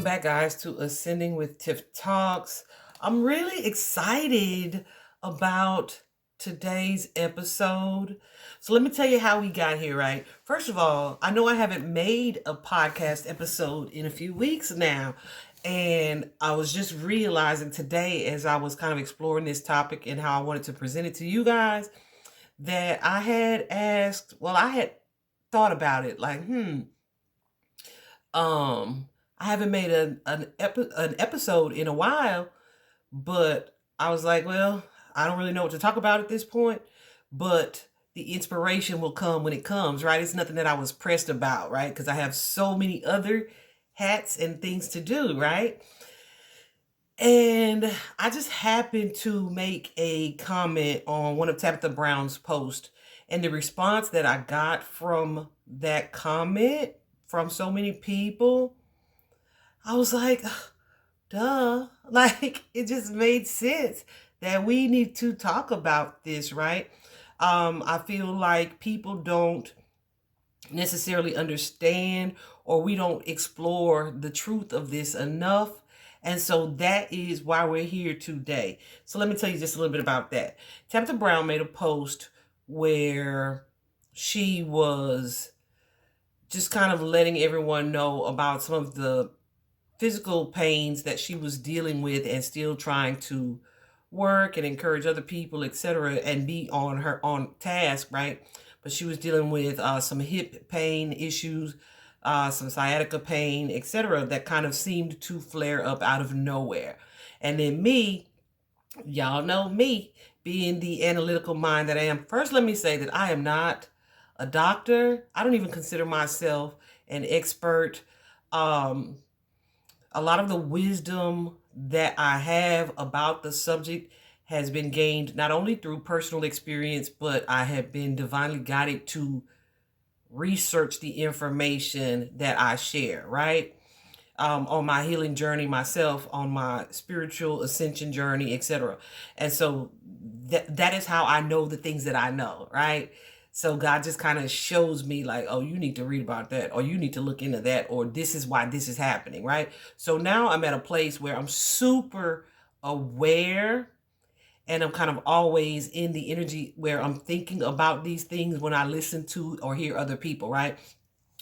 back, guys, to Ascending with Tiff Talks. I'm really excited about today's episode. So let me tell you how we got here, right? First of all, I know I haven't made a podcast episode in a few weeks now. And I was just realizing today, as I was kind of exploring this topic and how I wanted to present it to you guys, that I had thought about it like, um, I haven't made an episode in a while, but I was like, well, I don't really know what to talk about at this point, but the inspiration will come when it comes, right? It's nothing that I was pressed about, right? Because I have so many other hats and things to do, right? And I just happened to make a comment on one of Tabitha Brown's posts, and the response that I got from that comment from so many people, I was like, duh. Like, it just made sense that we need to talk about this, right? I feel like people don't necessarily understand, or we don't explore the truth of this enough. And so that is why we're here today. So let me tell you just a little bit about that. Tabitha Brown made a post where she was just kind of letting everyone know about some of the physical pains that she was dealing with and still trying to work and encourage other people, etc., and be on her on task, right? But she was dealing with some hip pain issues, some sciatica pain, etc., that kind of seemed to flare up out of nowhere. And then me, y'all know me, being the analytical mind that I am. First, let me say that I am not a doctor. I don't even consider myself an expert. A lot of the wisdom that I have about the subject has been gained not only through personal experience, but I have been divinely guided to research the information that I share, right? On my healing journey myself, on my spiritual ascension journey, etc. And so that is how I know the things that I know, right? So God just kind of shows me like, oh, you need to read about that, or you need to look into that, or this is why this is happening, right? So now I'm at a place where I'm super aware, and I'm kind of always in the energy where I'm thinking about these things when I listen to or hear other people, right?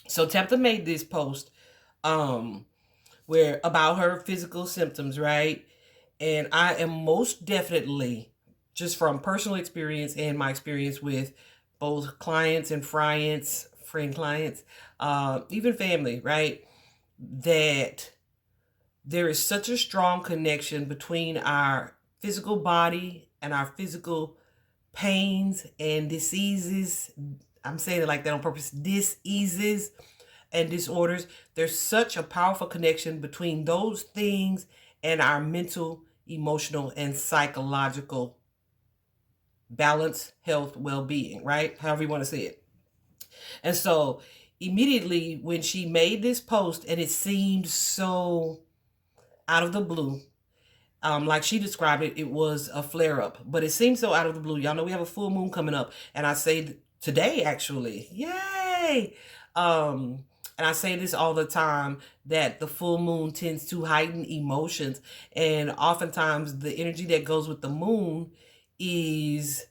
So Tabitha made this post where about her physical symptoms, right? And I am most definitely, just from personal experience and my experience with both clients and friend clients, even family, right? That there is such a strong connection between our physical body and our physical pains and diseases. I'm saying it like that on purpose, diseases and disorders. There's such a powerful connection between those things and our mental, emotional, and psychological balance, health, well-being, right? However you want to say it. And so immediately when she made this post, and it seemed so out of the blue, like she described it, it was a flare-up, but it seemed so out of the blue. Y'all know we have a full moon coming up, and I say today, actually, yay! And I say this all the time, that the full moon tends to heighten emotions, and oftentimes the energy that goes with the moon is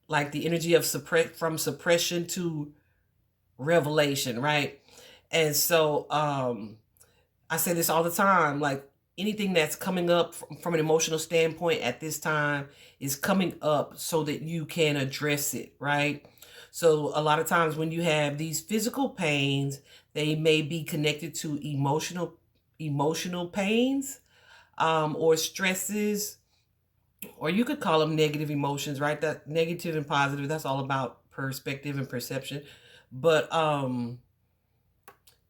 like the energy of from suppression to revelation, right? And so I say this all the time, like anything that's coming up from an emotional standpoint at this time is coming up so that you can address it, right? So a lot of times when you have these physical pains, they may be connected to emotional pains, or stresses, or you could call them negative emotions, right? That negative and positive, that's all about perspective and perception. But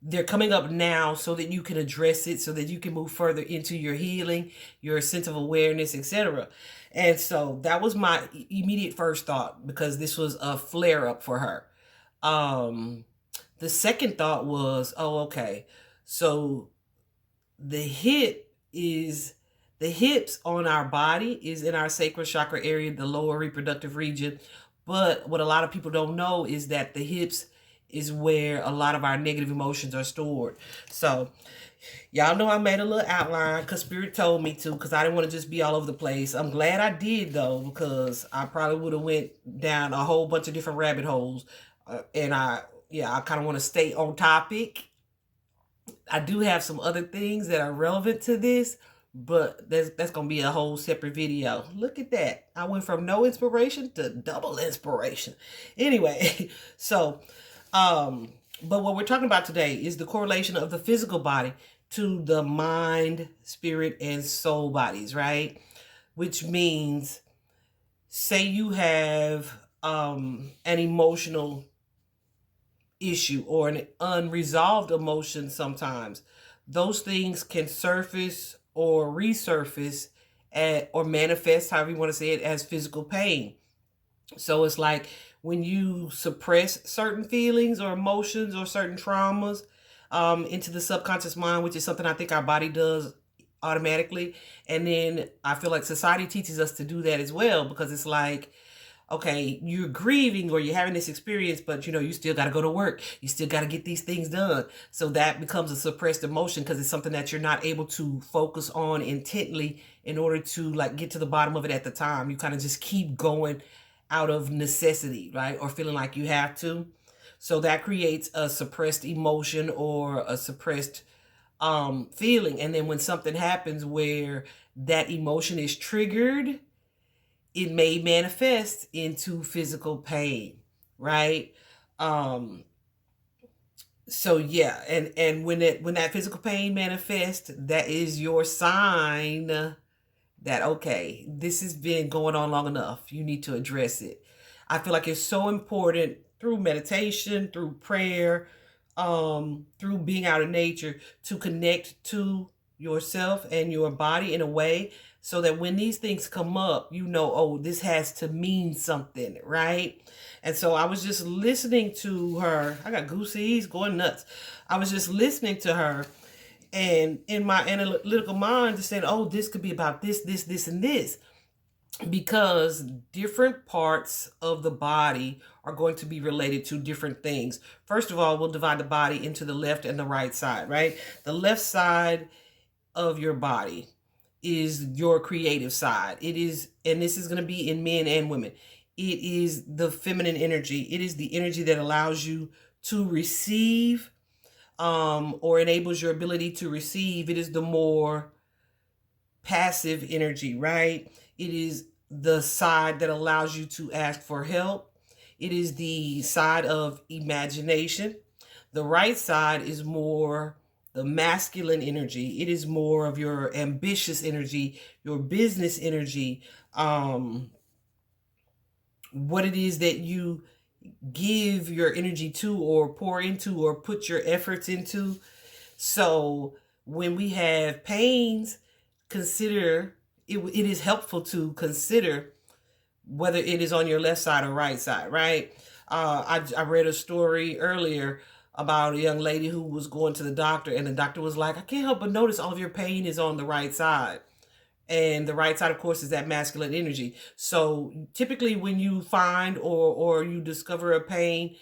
they're coming up now so that you can address it, so that you can move further into your healing, your sense of awareness, etc. And so that was my immediate first thought, because this was a flare up for her. The second thought was, oh, okay, so the hips on our body is in our sacral chakra area, the lower reproductive region. But what a lot of people don't know is that the hips is where a lot of our negative emotions are stored. So y'all know I made a little outline because Spirit told me to, because I didn't want to just be all over the place. I'm glad I did, though, because I probably would have went down a whole bunch of different rabbit holes. And I kind of want to stay on topic. I do have some other things that are relevant to this, but that's going to be a whole separate video. Look at that. I went from no inspiration to double inspiration. Anyway, so, but what we're talking about today is the correlation of the physical body to the mind, spirit, and soul bodies, right? Which means, say you have an emotional issue or an unresolved emotion sometimes. Those things can surface or resurface or manifest, however you want to say it, as physical pain. So it's like when you suppress certain feelings or emotions or certain traumas into the subconscious mind, which is something I think our body does automatically. And then I feel like society teaches us to do that as well, because it's like, okay, you're grieving or you're having this experience, but you still got to go to work. You still got to get these things done. So that becomes a suppressed emotion because it's something that you're not able to focus on intently in order to like get to the bottom of it at the time. You kind of just keep going out of necessity, right? Or feeling like you have to. So that creates a suppressed emotion or a suppressed feeling. And then when something happens where that emotion is triggered, it may manifest into physical pain, right? So yeah, and when that physical pain manifests, that is your sign that, okay, this has been going on long enough. You need to address it. I feel like it's so important through meditation, through prayer, through being out in nature, to connect to yourself and your body in a way so that when these things come up, oh, this has to mean something, right? And so I was just listening to her. I got goosies going nuts. I was just listening to her, and in my analytical mind, just saying, oh, this could be about this, and this. Because different parts of the body are going to be related to different things. First of all, we'll divide the body into the left and the right side, right? The left side of your body is your creative side. It is, and this is going to be in men and women, it is the feminine energy. It is the energy that allows you to receive, or enables your ability to receive. It is the more passive energy, right? It is the side that allows you to ask for help. It is the side of imagination. The right side is more the masculine energy. It is more of your ambitious energy, your business energy, what it is that you give your energy to or pour into or put your efforts into. So when we have pains, consider it is helpful to consider whether it is on your left side or right side, right? I read a story earlier about a young lady who was going to the doctor, and the doctor was like, I can't help but notice all of your pain is on the right side. And the right side, of course, is that masculine energy. So typically when you find or you discover a pain,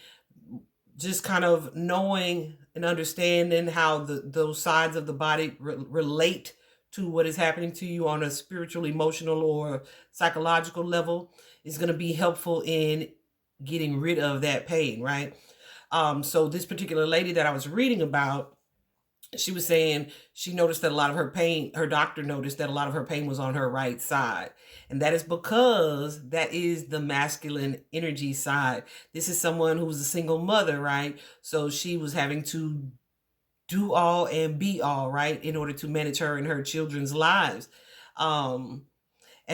just kind of knowing and understanding how those sides of the body relate to what is happening to you on a spiritual, emotional, or psychological level is going to be helpful in getting rid of that pain, right? So this particular lady that I was reading about, she was saying she noticed that a lot of her pain, her doctor noticed that a lot of her pain was on her right side. And that is because that is the masculine energy side. This is someone who was a single mother, right? So she was having to do all and be all, right, in order to manage her and her children's lives. And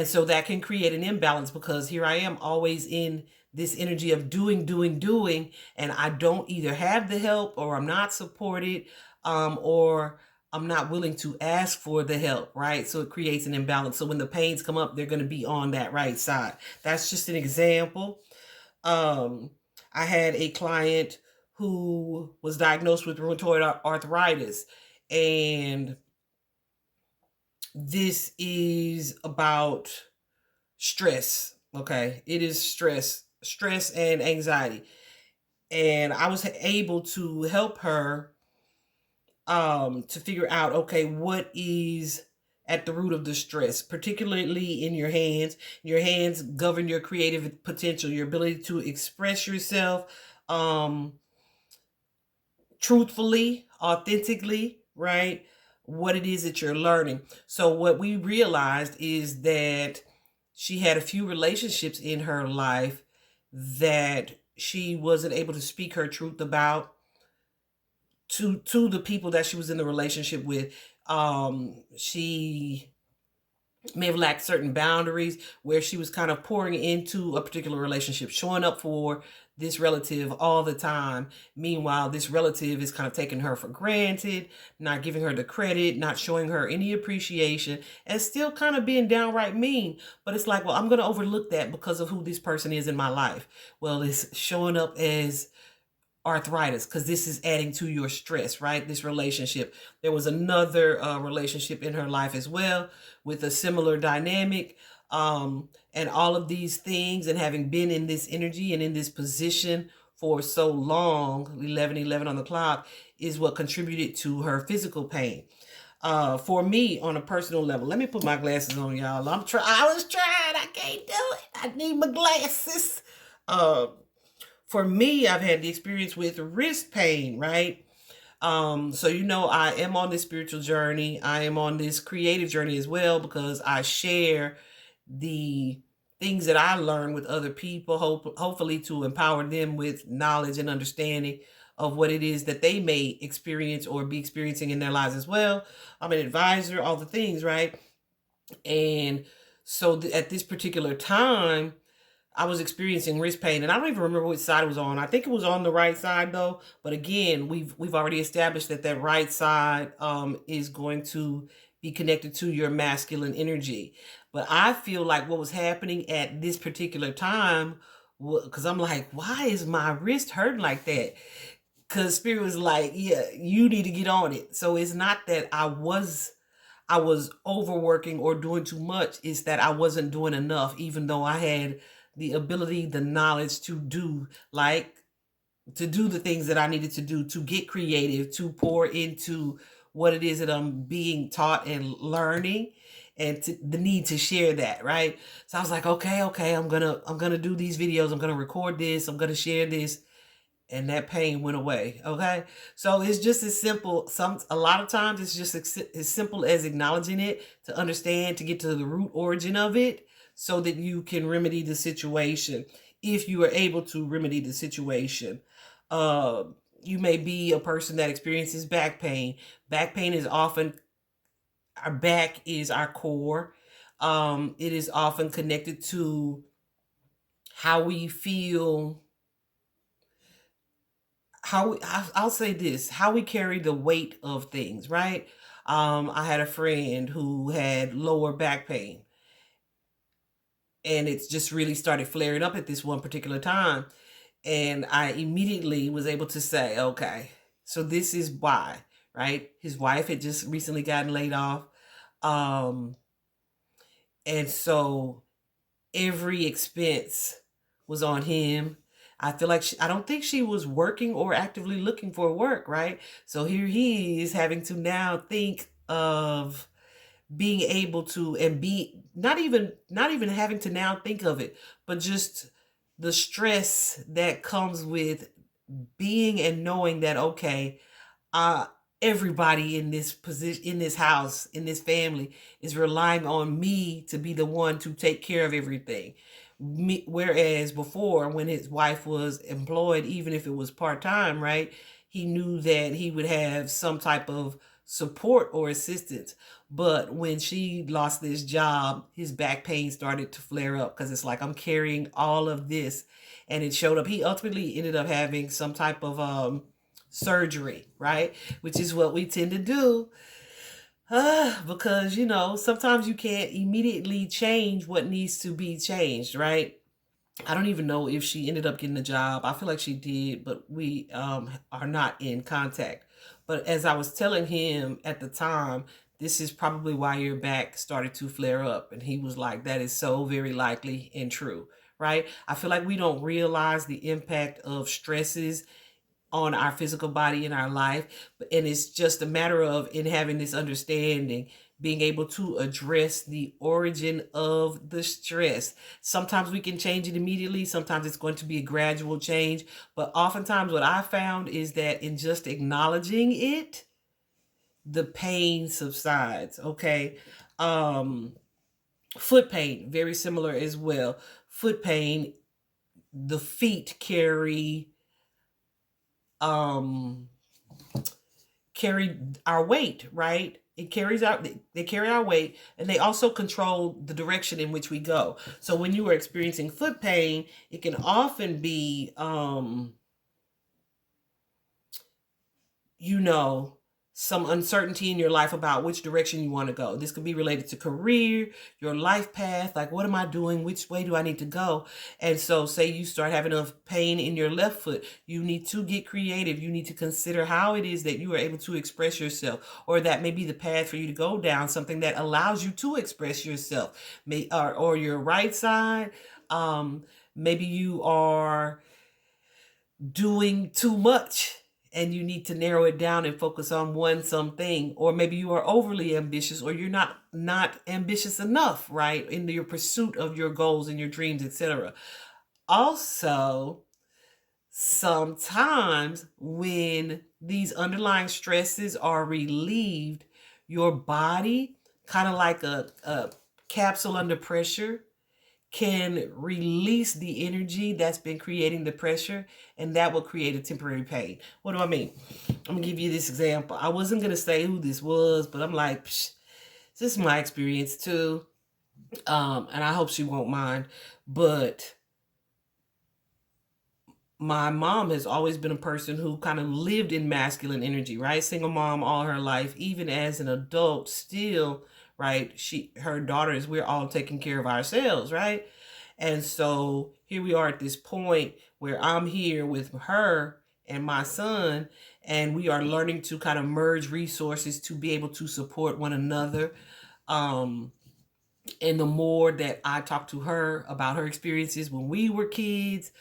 so that can create an imbalance, because here I am always in this energy of doing, and I don't either have the help, or I'm not supported, or I'm not willing to ask for the help, right? So it creates an imbalance. So when the pains come up, they're going to be on that right side. That's just an example. I had a client who was diagnosed with rheumatoid arthritis, and this is about stress. Okay, it is stress and anxiety. And I was able to help her to figure out, okay, what is at the root of the stress, particularly in your hands. Your hands govern your creative potential, your ability to express yourself um, truthfully, authentically, right? What it is that you're learning. So, what we realized is that she had a few relationships in her life that she wasn't able to speak her truth about to the people that she was in the relationship with. She may have lacked certain boundaries where she was kind of pouring into a particular relationship, showing up for this relative all the time. Meanwhile, this relative is kind of taking her for granted, not giving her the credit, not showing her any appreciation, and still kind of being downright mean. But it's like, well, I'm going to overlook that because of who this person is in my life. Well, it's showing up as arthritis because this is adding to your stress, right? This relationship. There was another relationship in her life as well with a similar dynamic. And all of these things, and having been in this energy and in this position for so long, 11:11 on the clock, is what contributed to her physical pain. For me, on a personal level, let me put my glasses on, y'all. I was trying. I can't do it. I need my glasses. For me, I've had the experience with wrist pain, right? So I am on this spiritual journey. I am on this creative journey as well because I share the things that I learn with other people, hopefully to empower them with knowledge and understanding of what it is that they may experience or be experiencing in their lives as well. I'm an advisor, all the things, right? And so at this particular time, I was experiencing wrist pain, and I don't even remember which side it was on. I think it was on the right side though. But again, we've already established that right side is going to be connected to your masculine energy. But I feel like what was happening at this particular time, because I'm like, why is my wrist hurting like that? Because Spirit was like, yeah, you need to get on it. So it's not that I was overworking or doing too much. It's that I wasn't doing enough, even though I had the ability, the knowledge to do the things that I needed to do, to get creative, to pour into what it is that I'm being taught and learning, and the need to share that, right? So I was like, okay, I'm gonna do these videos, I'm gonna record this, I'm gonna share this, and that pain went away. Okay, so it's just as simple. A lot of times it's just as simple as acknowledging it, to understand, to get to the root origin of it, so that you can remedy the situation. If you are able to remedy the situation, you may be a person that experiences back pain. Back pain is often, our back is our core. It is often connected to how we feel, I'll say this, how we carry the weight of things, right? I had a friend who had lower back pain, and it's just really started flaring up at this one particular time. And I immediately was able to say, okay, so this is why, right? His wife had just recently gotten laid off. Um, and so every expense was on him. I feel like I don't think she was working or actively looking for work, right? So here he is having to now think of being able to, and be not even having to now think of it, but just the stress that comes with being and knowing that, okay, uh everybody in this position, in this house, in this family, is relying on me to be the one to take care of everything. Whereas before, when his wife was employed, even if it was part-time, right, he knew that he would have some type of support or assistance. But when she lost this job, his back pain started to flare up, because it's like, I'm carrying all of this. And it showed up. He ultimately ended up having some type of surgery, right? Which is what we tend to do. Because, sometimes you can't immediately change what needs to be changed, right? I don't even know if she ended up getting the job. I feel like she did, but we are not in contact. But as I was telling him at the time, this is probably why your back started to flare up. And he was like, that is so very likely and true, right? I feel like we don't realize the impact of stresses on our physical body in our life, and it's just a matter of, in having this understanding, being able to address the origin of the stress. Sometimes we can change it immediately, sometimes it's going to be a gradual change, but oftentimes what I found is that in just acknowledging it, the pain subsides. Okay. um Foot pain, very similar as well. Foot pain, the feet um carry our weight, right? It carries out, they carry our weight, and they also control the direction in which we go. So when you are experiencing foot pain, it can often be you know, some uncertainty in your life about which direction you want to go. This could be related to career, your life path, like what am I doing? Which way do I need to go? And so say you start having enough pain in your left foot, you need to get creative. You need to consider how it is that you are able to express yourself, or that may be the path for you to go down, something that allows you to express yourself. Or your right side, maybe you are doing too much and you need to narrow it down and focus on one something. Or maybe you are overly ambitious, or you're not ambitious enough, right, in your pursuit of your goals and your dreams, etc. Also, sometimes when these underlying stresses are relieved, your body, kind of like a capsule under pressure, can release the energy that's been creating the pressure, and that will create a temporary pain. What do I mean? I'm gonna give you this example. I wasn't gonna say who this was, but I'm like, this is my experience too, and I hope she won't mind. But my mom has always been a person who kind of lived in masculine energy, right? Single mom all her life, even as an adult, still, right? Her daughters, we're all taking care of ourselves, right? And so here we are at this point where I'm here with her and my son, and we are learning to kind of merge resources to be able to support one another. And the more that I talk to her about her experiences when we were kids,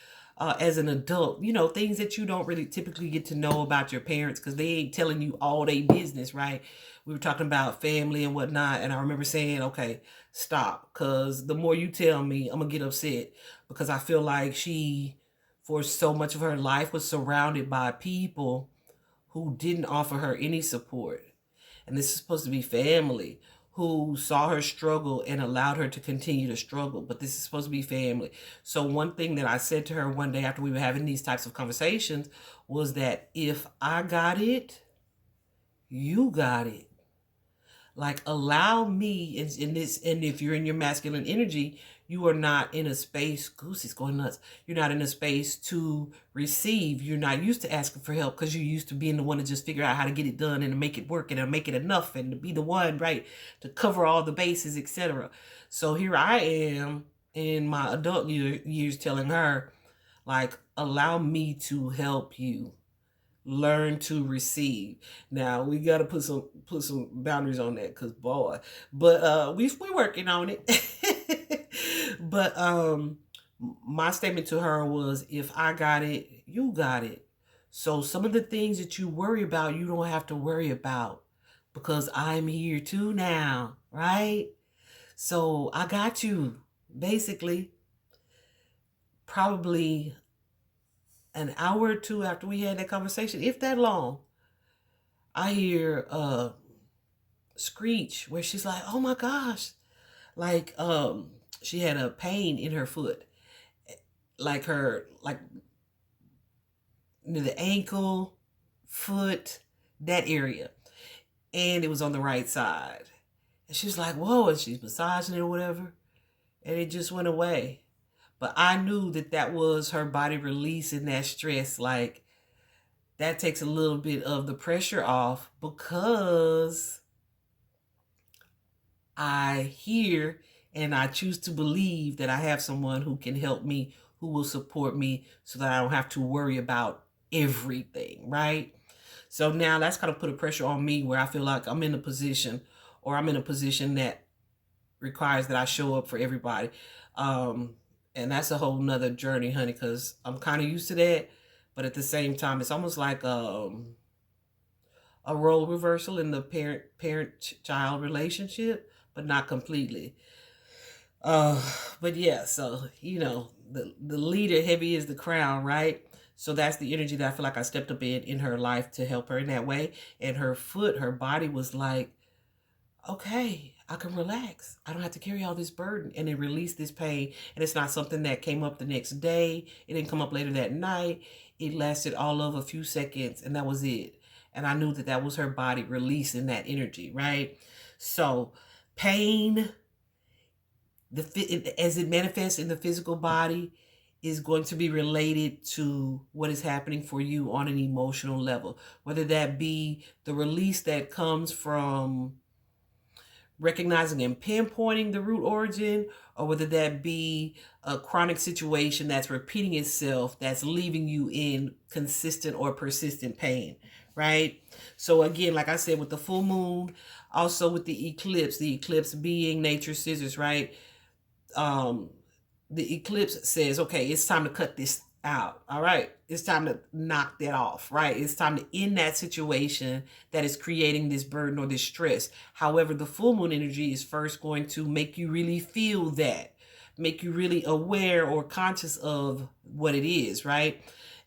as an adult, things that you don't really typically get to know about your parents, because they ain't telling you all their business, right? We were talking about family and whatnot, and I remember saying, okay, stop, because the more you tell me, I'm gonna get upset, because I feel like she, for so much of her life, was surrounded by people who didn't offer her any support. And this is supposed to be family who saw her struggle and allowed her to continue to struggle. But this is supposed to be family. So one thing that I said to her one day after we were having these types of conversations was that if I got it, you got it. Like, allow me in this. And if you're in your masculine energy, you are not in a space, Goose is going nuts, you're not in a space to receive. You're not used to asking for help, because you're used to being the one to just figure out how to get it done and to make it work and to make it enough and to be the one, right, to cover all the bases, etc. So here I am in my adult years telling her, like, allow me to help you learn to receive. Now we got to put some boundaries on that, because boy, but we're working on it. But my statement to her was, if I got it, you got it. So some of the things that you worry about, you don't have to worry about, because I'm here too now, right? So I got you. Basically, probably an hour or two after we had that conversation, if that long, I hear a screech where she's like, oh my gosh, like she had a pain in her foot, like the ankle, foot, that area, and it was on the right side. And she was like, whoa, and she's massaging it or whatever, and it just went away. But I knew that that was her body releasing that stress. Like, that takes a little bit of the pressure off, because I hear and I choose to believe that I have someone who can help me, who will support me, so that I don't have to worry about everything, right? So now that's kind of put a pressure on me where I feel like I'm in a position that requires that I show up for everybody. And that's a whole nother journey, honey, because I'm kind of used to that. But at the same time, it's almost like a role reversal in the parent child relationship, but not completely. Uh, but yeah, so the leader, heavy is the crown, right? So that's the energy that I feel like I stepped up in her life to help her in that way. And her body was like, okay, I can relax. I don't have to carry all this burden, and it released this pain. And it's not something that came up the next day. It didn't come up later that night. It lasted all of a few seconds, and that was it. And I knew that that was her body releasing that energy, right? So pain, as it manifests in the physical body, is going to be related to what is happening for you on an emotional level, whether that be the release that comes from recognizing and pinpointing the root origin, or whether that be a chronic situation that's repeating itself, that's leaving you in consistent or persistent pain, right? So again, like I said, with the full moon, also with the eclipse being nature's scissors, right? um the eclipse says, okay, it's time to cut this out. All right, it's time to knock that off, right? It's time to end that situation that is creating this burden or this stress. However, the full moon energy is first going to make you really feel that, make you really aware or conscious of what it is, right?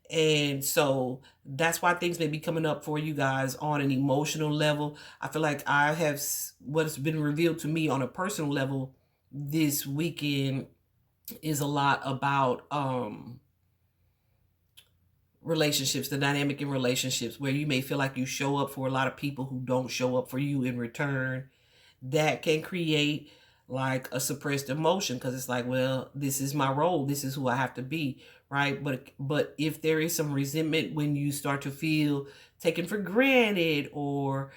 And so that's why things may be coming up for you guys on an emotional level. I feel like I have what's been revealed to me on a personal level this weekend is a lot about relationships, the dynamic in relationships, where you may feel like you show up for a lot of people who don't show up for you in return. That can create like a suppressed emotion, because it's like, well, this is my role, this is who I have to be, right? But if there is some resentment when you start to feel taken for granted, or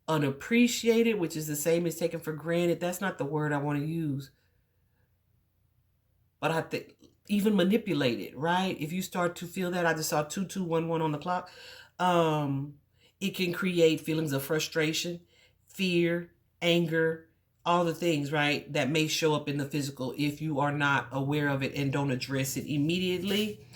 unappreciated, which is the same as taken for granted. That's not the word I want to use. But I think even manipulated, right? If you start to feel that, I just saw 2211 on the clock. It can create feelings of frustration, fear, anger, all the things, right, that may show up in the physical if you are not aware of it and don't address it immediately.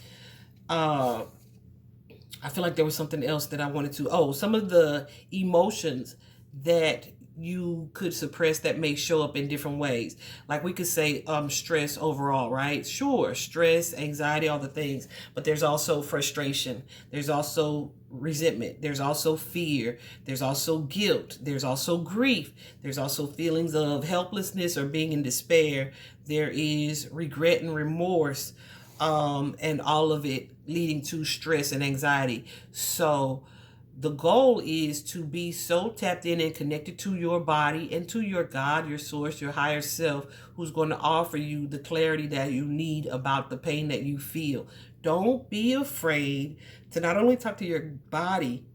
I feel like there was something else that I wanted to. Oh, some of the emotions that you could suppress that may show up in different ways. Like we could say stress overall, right? Sure, stress, anxiety, all the things. But there's also frustration. There's also resentment. There's also fear. There's also guilt. There's also grief. There's also feelings of helplessness or being in despair. There is regret and remorse. And all of it leading to stress and anxiety. So the goal is to be so tapped in and connected to your body and to your God, your source, your higher self, who's going to offer you the clarity that you need about the pain that you feel. Don't be afraid to not only talk to your body,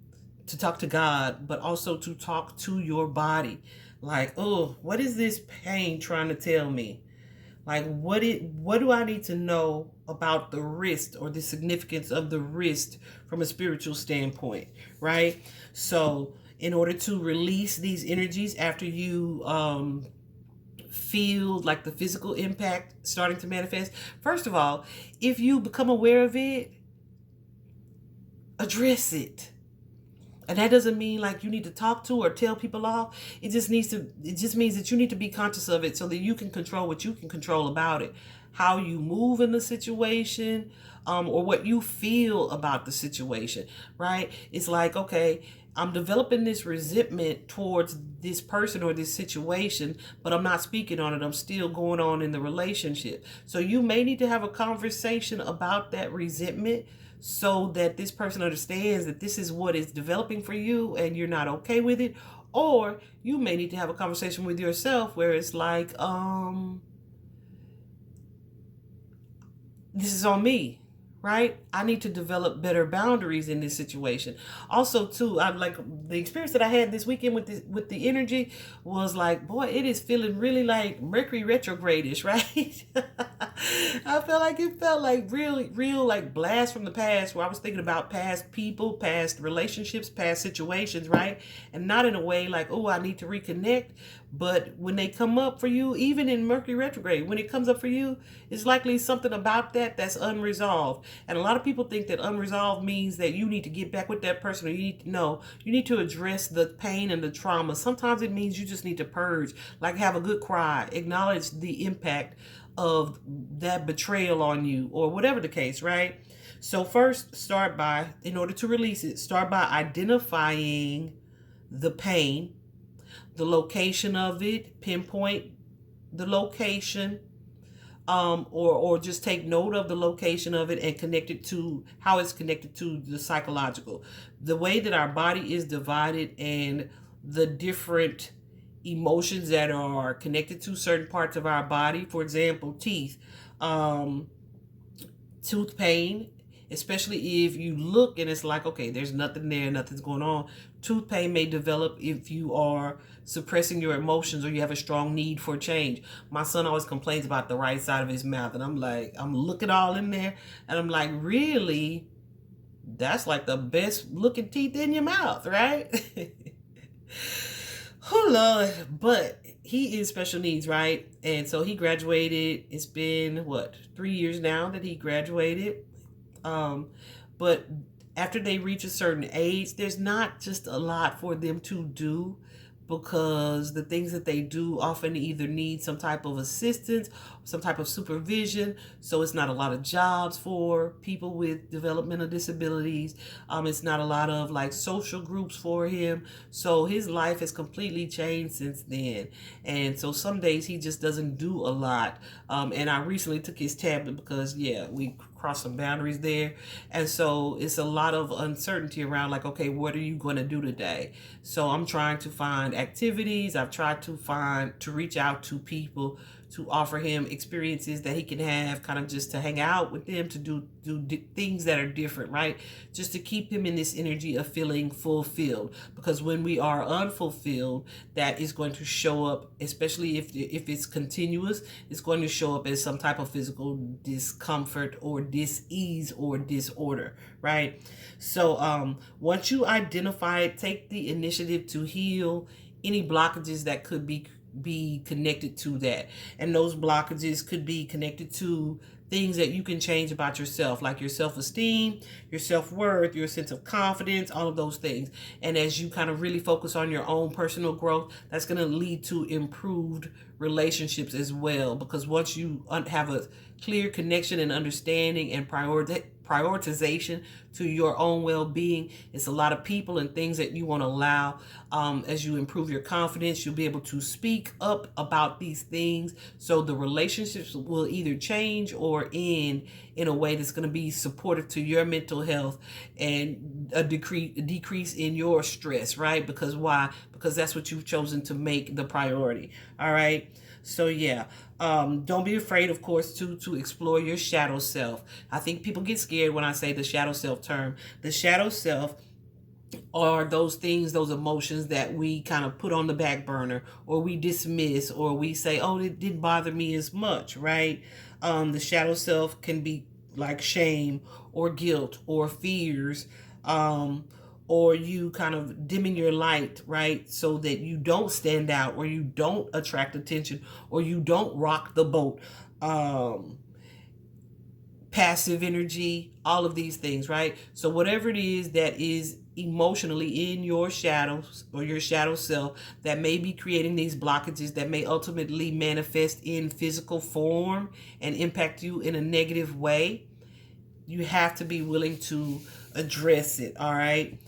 to talk to God, but also to talk to your body. Like, oh, what is this pain trying to tell me? Like, what do I need to know about the wrist, or the significance of the wrist from a spiritual standpoint, right? So in order to release these energies after you feel like the physical impact starting to manifest, first of all, if you become aware of it, address it. And that doesn't mean like you need to talk to or tell people off. It just means that you need to be conscious of it so that you can control what you can control about it. How you move in the situation, or what you feel about the situation, right? It's like, okay, I'm developing this resentment towards this person or this situation, but I'm not speaking on it. I'm still going on in the relationship. So you may need to have a conversation about that resentment, so that this person understands that this is what is developing for you and you're not okay with it. Or you may need to have a conversation with yourself where it's like, this is on me, right? I need to develop better boundaries in this situation. Also, too, I like the experience that I had this weekend with the energy was like, boy, it is feeling really like Mercury retrograde-ish, right? I felt like real like blast from the past, where I was thinking about past people, past relationships, past situations, right? And not in a way like, oh, I need to reconnect, But when they come up for you, even in Mercury retrograde, when it comes up for you, it's likely something about that that's unresolved. And a lot of people think that unresolved means that you need to get back with that person, or you need to address the pain and the trauma. Sometimes it means you just need to purge, like have a good cry, acknowledge the impact of that betrayal on you, or whatever the case, right? So first, in order to release it, start by identifying the pain, the location of it, pinpoint the location, or just take note of the location of it and connect it to how it's connected to the psychological. The way that our body is divided and the different emotions that are connected to certain parts of our body. For example, teeth, tooth pain, especially if you look and it's like, okay, there's nothing there, nothing's going on. Tooth pain may develop if you are suppressing your emotions or you have a strong need for change. My son always complains about the right side of his mouth, and I'm looking all in there, and I'm like, really? That's like the best looking teeth in your mouth, right? Oh Lord, but he is special needs, right? And so he graduated. It's been 3 years now that he graduated. But after they reach a certain age, there's not just a lot for them to do, because the things that they do often either need some type of assistance, some type of supervision. So it's not a lot of jobs for people with developmental disabilities. It's not a lot of like social groups for him. So his life has completely changed since then. And so some days he just doesn't do a lot. And I recently took his tablet because, we crossed some boundaries there. And so it's a lot of uncertainty around like, okay, what are you going to do today? So I'm trying to find activities. I've tried to reach out to people to offer him experiences that he can have, kind of just to hang out with them, to do things that are different, right? Just to keep him in this energy of feeling fulfilled. Because when we are unfulfilled, that is going to show up, especially if it's continuous, it's going to show up as some type of physical discomfort or dis-ease or disorder, right? So once you identify it, take the initiative to heal any blockages that could be connected to that. And those blockages could be connected to things that you can change about yourself, like your self-esteem, your self-worth, your sense of confidence, all of those things. And as you kind of really focus on your own personal growth, that's going to lead to improved relationships as well. Because once you have a clear connection and understanding and prioritization to your own well-being, it's a lot of people and things that you want to allow. As you improve your confidence, you'll be able to speak up about these things, so the relationships will either change or end in a way that's going to be supportive to your mental health and a decrease in your stress, right? Because why? Because that's what you've chosen to make the priority. All right. So don't be afraid, of course, to explore your shadow self. I think people get scared when I say the shadow self term. The shadow self are those things, those emotions that we kind of put on the back burner, or we dismiss, or we say, oh, it didn't bother me as much, right? The shadow self can be like shame or guilt or fears, or you kind of dimming your light, right? So that you don't stand out, or you don't attract attention, or you don't rock the boat. Passive energy, all of these things, right? So whatever it is that is emotionally in your shadows or your shadow self that may be creating these blockages that may ultimately manifest in physical form and impact you in a negative way, you have to be willing to address it. All right.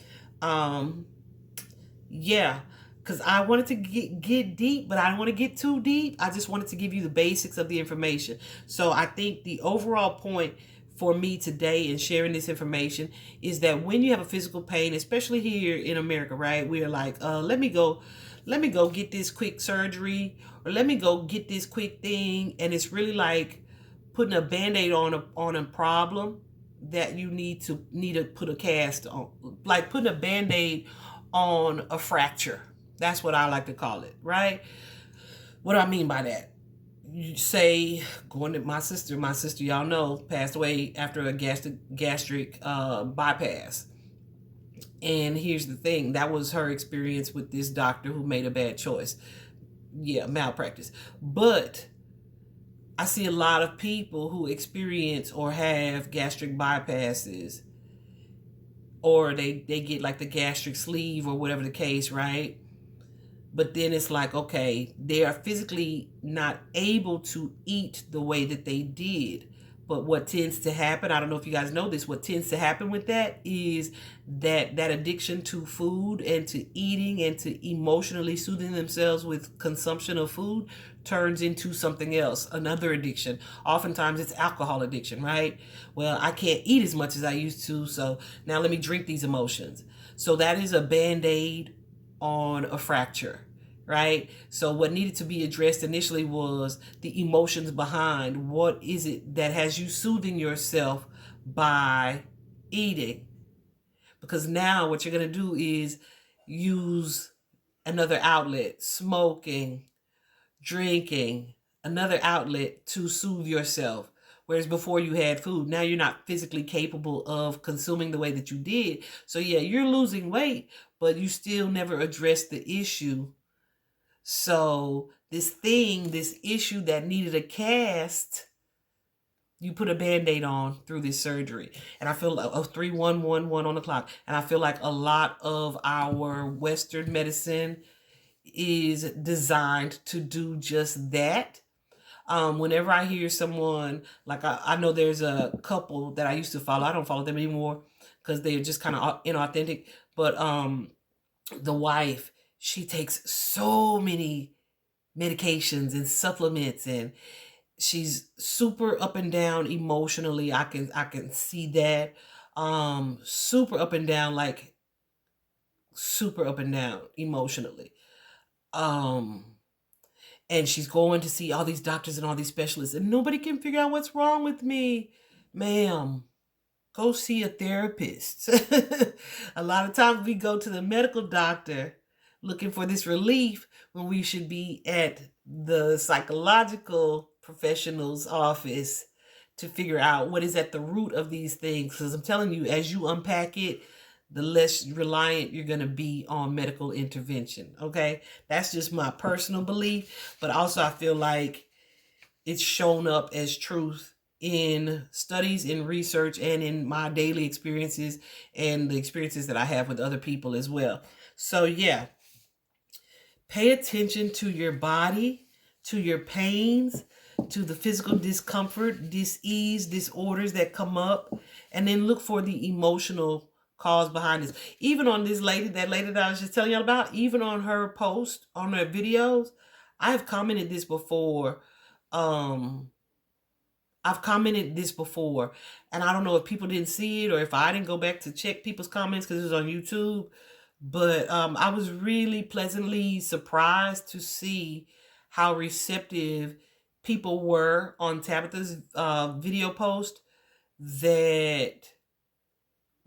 Because I wanted to get deep, but I don't want to get too deep. I just wanted to give you the basics of the information. So I think the overall point for me today in sharing this information is that when you have a physical pain, especially here in America, right, we're like, let me go get this quick surgery, or let me go get this quick thing. And it's really like putting a Band-Aid on a problem that you need to put a cast on, like putting a Band-Aid on a fracture. That's what I like to call it, right? What do I mean by that? You say, going to my sister, y'all know, passed away after a gastric bypass. And here's the thing, that was her experience with this doctor who made a bad choice. yeah, malpractice. But I see a lot of people who experience or have gastric bypasses, or they get like the gastric sleeve or whatever the case, right? But then it's like, okay, they are physically not able to eat the way that they did. But what tends to happen, I don't know if you guys know this, what tends to happen with that is that addiction to food and to eating and to emotionally soothing themselves with consumption of food turns into something else, another addiction. Oftentimes it's alcohol addiction, right? Well, I can't eat as much as I used to, so now let me drink these emotions. So that is a band-aid on a fracture, right? So what needed to be addressed initially was the emotions behind what is it that has you soothing yourself by eating. Because now what you're going to do is use another outlet, smoking, drinking, another outlet to soothe yourself. Whereas before you had food, now you're not physically capable of consuming the way that you did. So yeah, you're losing weight, but you still never addressed the issue. So this issue that needed a cast, you put a band-aid on through this surgery. And I feel like 3111 on the clock. And I feel like a lot of our Western medicine is designed to do just that. Whenever I hear someone, like I know there's a couple that I used to follow. I don't follow them anymore because they're just kind of inauthentic. But the wife, she takes so many medications and supplements, and she's super up and down emotionally. I can see that. Super up and down, like super up and down emotionally. Um and she's going to see all these doctors and all these specialists, and nobody can figure out what's wrong with me. Ma'am, go see a therapist. A lot of times we go to the medical doctor looking for this relief when we should be at the psychological professional's office to figure out what is at the root of these things. Because I'm telling you, as you unpack it, the less reliant you're going to be on medical intervention. Okay, that's just my personal belief, but also I feel like it's shown up as truth in studies, in research, and in my daily experiences and the experiences that I have with other people as well. So yeah, pay attention to your body, to your pains, to the physical discomfort, dis-ease, disorders that come up, and then look for the emotional cause behind this. Even on this lady, that lady that I was just telling y'all about, even on her post, on her videos, I've commented this before. I've commented this before, and I don't know if people didn't see it or if I didn't go back to check people's comments because it was on YouTube. But I was really pleasantly surprised to see how receptive people were on Tabitha's video post that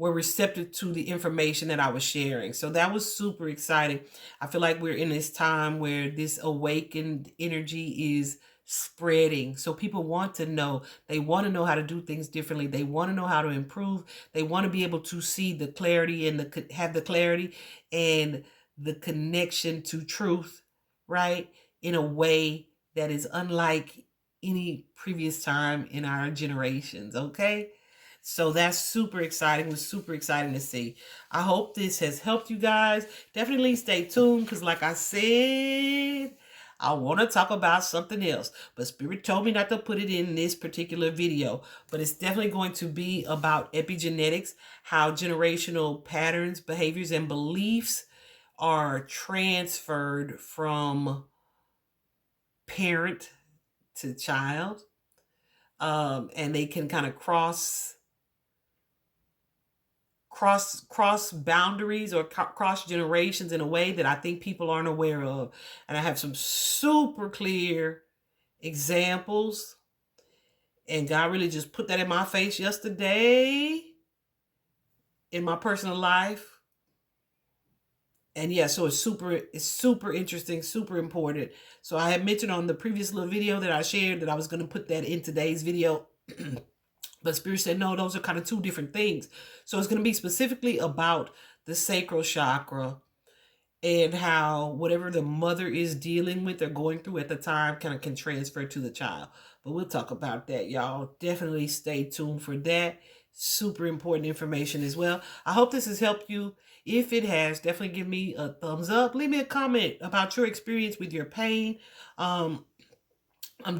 were receptive to the information that I was sharing. So that was super exciting. I feel like we're in this time where this awakened energy is spreading. So people want to know. They want to know how to do things differently. They want to know how to improve. They want to be able to see the clarity and have the clarity and the connection to truth, right? In a way that is unlike any previous time in our generations, okay? So that's super exciting. It was super exciting to see. I hope this has helped you guys. Definitely stay tuned because like I said, I want to talk about something else. But Spirit told me not to put it in this particular video. But it's definitely going to be about epigenetics, how generational patterns, behaviors, and beliefs are transferred from parent to child. And they can kind of cross boundaries or cross generations in a way that I think people aren't aware of. And I have some super clear examples, and God really just put that in my face yesterday in my personal life. And yeah, so it's super interesting, super important. So I had mentioned on the previous little video that I shared that I was going to put that in today's video. But Spirit said, no, those are kind of two different things. So it's going to be specifically about the sacral chakra and how whatever the mother is dealing with or going through at the time kind of can transfer to the child. But we'll talk about that, y'all. Definitely stay tuned for that. Super important information as well. I hope this has helped you. If it has, definitely give me a thumbs up. Leave me a comment about your experience with your pain. I'm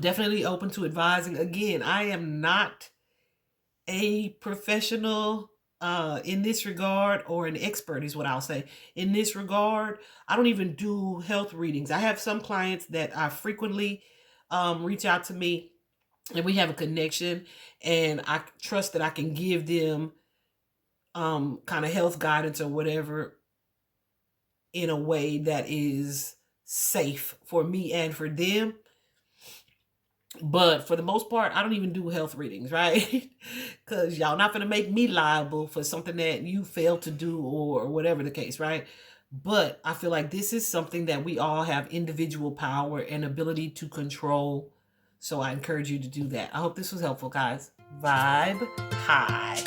definitely open to advising. Again, I am not a professional in this regard, or an expert is what I'll say in this regard. I don't even do health readings. I have some clients that I frequently reach out to me, and we have a connection, and I trust that I can give them kind of health guidance or whatever in a way that is safe for me and for them. But for the most part, I don't even do health readings, right? Because y'all not going to make me liable for something that you failed to do or whatever the case, right? But I feel like this is something that we all have individual power and ability to control. So I encourage you to do that. I hope this was helpful, guys. Vibe high.